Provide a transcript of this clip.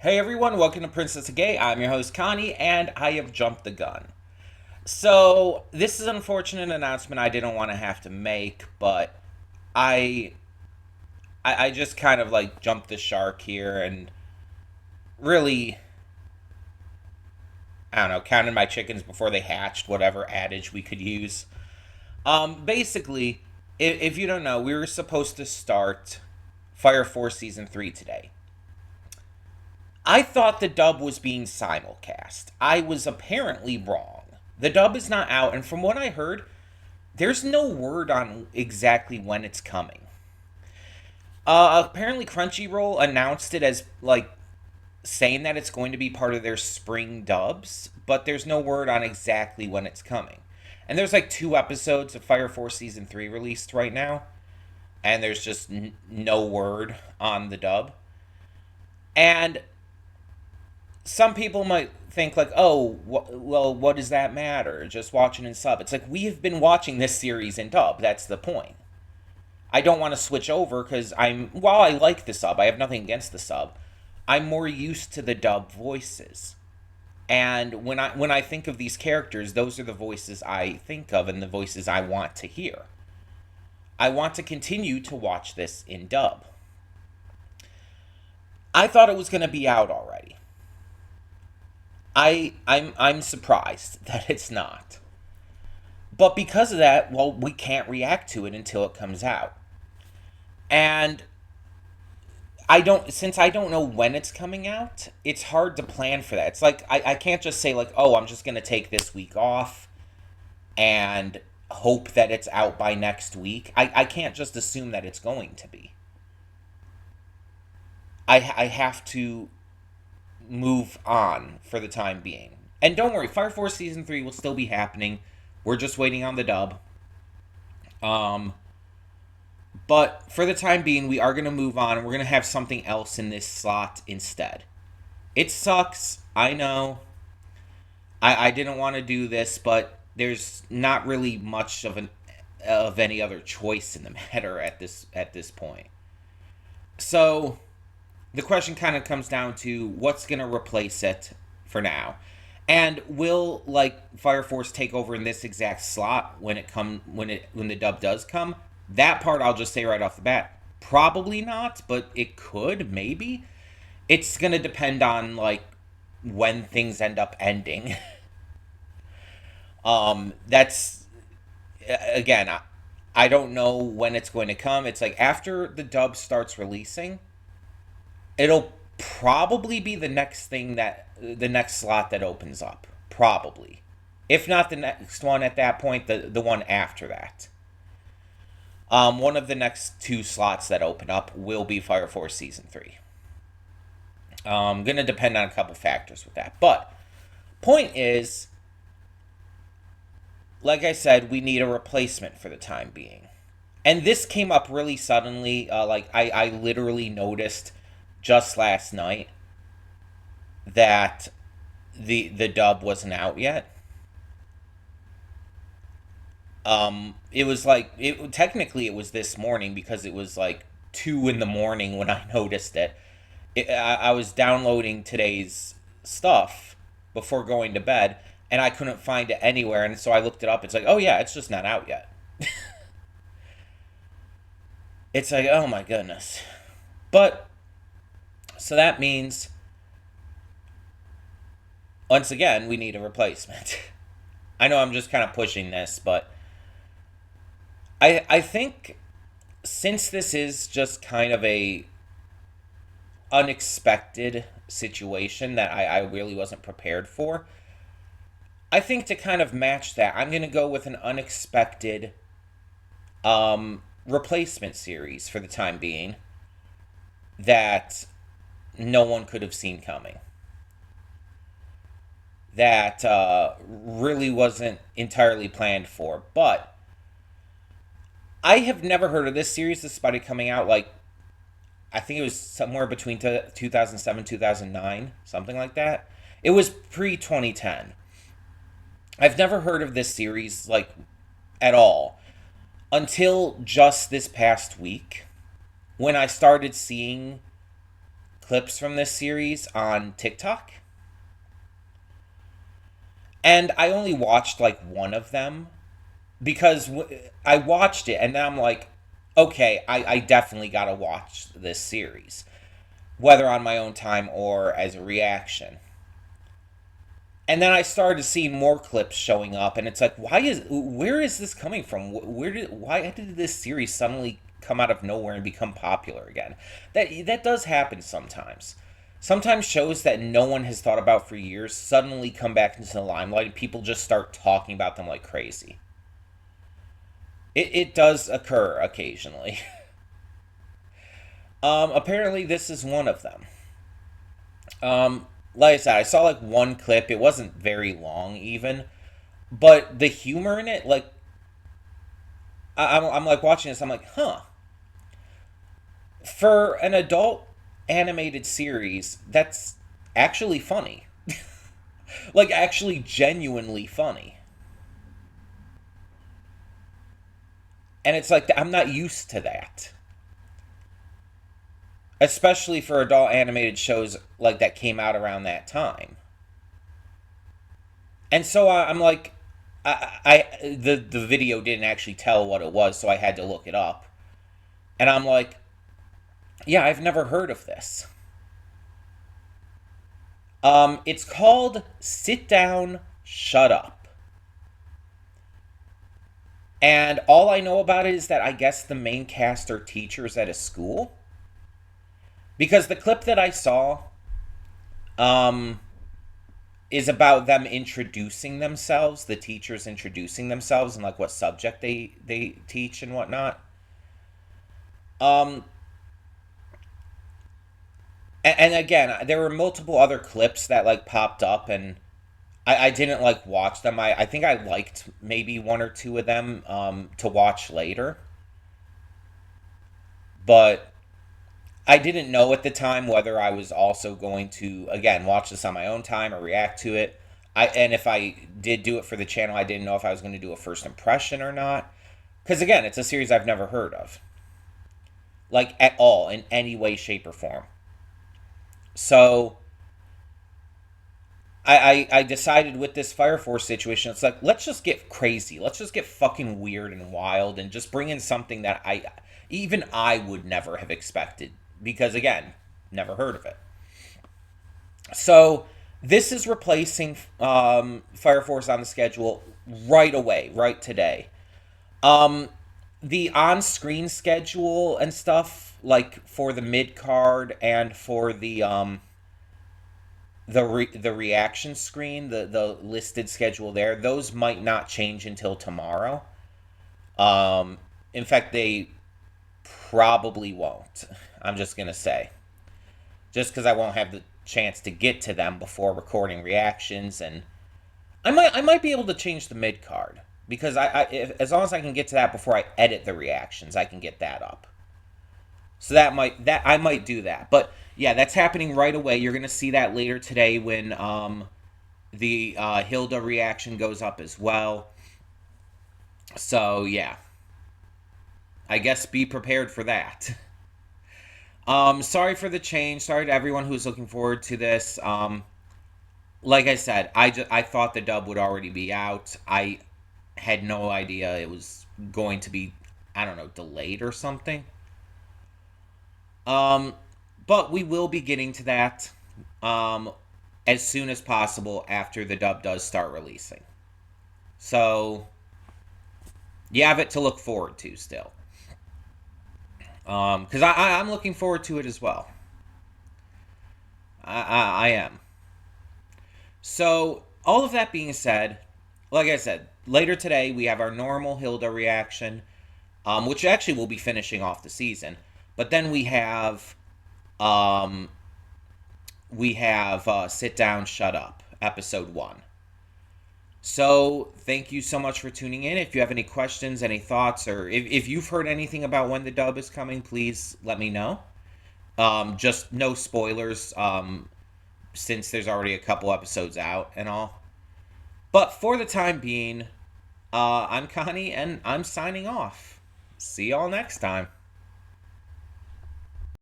Hey everyone, welcome to Princess Gay. I'm your host Connie, and I have jumped the gun. So this is an unfortunate announcement I didn't want to have to make, but I I just kind of like jumped the shark here and really I don't know, counted my chickens before they hatched, whatever adage we could use. Basically, if you don't know, we were supposed to start Fire Force season 3 today. I thought the dub was being simulcast. I was apparently wrong. The dub is not out, and from what I heard, there's no word on exactly when it's coming. Apparently, Crunchyroll announced it as like saying that it's going to be part of their spring dubs, but there's no word on exactly when it's coming. And there's like 2 episodes of Fire Force season 3 released right now, and there's just no word on the dub. And some people might think like, oh, well, what does that matter? Just watching in sub. It's like we have been watching this series in dub. That's the point. I don't want to switch over because while I like the sub, I have nothing against the sub. I'm more used to the dub voices. And when I think of these characters, those are the voices I think of and the voices I want to hear. I want to continue to watch this in dub. I thought it was going to be out already. I'm surprised that it's not. But because of that, well, we can't react to it until it comes out. And since I don't know when it's coming out, it's hard to plan for that. It's like I can't just say like, oh, I'm just gonna take this week off and hope that it's out by next week. I can't just assume that it's going to be. I have to move on for the time being. And don't worry, Fire Force season 3 will still be happening. We're just waiting on the dub. Um but for the time being, we are going to move on and we're going to have something else in this slot instead. It sucks, I know. I didn't want to do this, but there's not really much of any other choice in the matter at this point. So the question kind of comes down to what's going to replace it for now. And will like Fire Force take over in this exact slot when the dub does come? That part I'll just say right off the bat, probably not, but it could maybe. It's going to depend on like when things end up ending. That's again, I don't know when it's going to come. It's like after the dub starts releasing, it'll probably be the next slot that opens up. Probably. If not the next one at that point, the one after that. One of the next 2 slots that open up will be Fire Force Season 3. Gonna depend on a couple factors with that. But, point is, like I said, we need a replacement for the time being. And this came up really suddenly. I literally noticed just last night that the dub wasn't out yet. It was like technically it was this morning because it was like 2 in the morning when I noticed it. I was downloading today's stuff before going to bed, and I couldn't find it anywhere, and so I looked it up. It's like, oh yeah, it's just not out yet. It's like, oh my goodness. But so that means once again we need a replacement. I know I'm just kind of pushing this, but I think since this is just kind of a unexpected situation that I really wasn't prepared for, I think to kind of match that, I'm gonna go with an unexpected replacement series for the time being that no one could have seen coming. That really wasn't entirely planned for, but I have never heard of this series despite it coming out like I think it was somewhere between 2007 2009, something like that. It was pre 2010. I've never heard of this series like at all until just this past week when I started seeing clips from this series on TikTok. And I only watched like one of them because I watched it and then I'm like, okay, I definitely got to watch this series, whether on my own time or as a reaction. And then I started to see more clips showing up, and it's like, where is this coming from? Why did this series suddenly come out of nowhere and become popular again? That does happen sometimes. Sometimes shows that no one has thought about for years suddenly come back into the limelight, and people just start talking about them like crazy. It does occur occasionally. Apparently, this is one of them. Like I said, I saw like one clip. It wasn't very long, even, but the humor in it, like, I'm like watching this. I'm like, huh. For an adult animated series, that's actually funny. Like, actually genuinely funny. And it's like, I'm not used to that. Especially for adult animated shows like that came out around that time. And so I'm like, the video didn't actually tell what it was, so I had to look it up. And I'm like, yeah, I've never heard of this. It's called Sit Down, Shut Up. And all I know about it is that I guess the main cast are teachers at a school. Because the clip that I saw is about them introducing themselves, the teachers introducing themselves and like what subject they teach and whatnot. Um, and again, there were multiple other clips that like popped up, and I didn't like watch them. I think I liked maybe one or two of them to watch later, but I didn't know at the time whether I was also going to again watch this on my own time or react to it. And if I did do it for the channel, I didn't know if I was going to do a first impression or not. Because again, it's a series I've never heard of, like at all in any way, shape, or form. So I decided with this Fire Force situation, it's like, let's just get crazy. Let's just get fucking weird and wild and just bring in something that even I would never have expected. Because again, never heard of it. So this is replacing Fire Force on the schedule right away, right today. The on-screen schedule and stuff, like for the mid card and for the reaction screen, the listed schedule there, those might not change until tomorrow. In fact, they probably won't. I'm just gonna say, just because I won't have the chance to get to them before recording reactions, and I might be able to change the mid card because as long as I can get to that before I edit the reactions, I can get that up. So that I might do that, but yeah, that's happening right away. You're gonna see that later today when the Hilda reaction goes up as well. So yeah, I guess be prepared for that. Sorry for the change. Sorry to everyone who's looking forward to this. Like I said, I thought the dub would already be out. I had no idea it was going to be, I don't know, delayed or something. But we will be getting to that as soon as possible after the dub does start releasing. So you have it to look forward to still. Because I'm looking forward to it as well. I am. So, all of that being said, like I said, later today we have our normal Hilda reaction, which actually will be finishing off the season. But then we have Sit Down, Shut Up, episode 1. So, thank you so much for tuning in. If you have any questions, any thoughts, or if you've heard anything about when the dub is coming, please let me know. Just no spoilers, since there's already a couple episodes out and all. But for the time being, I'm Connie, and I'm signing off. See y'all next time.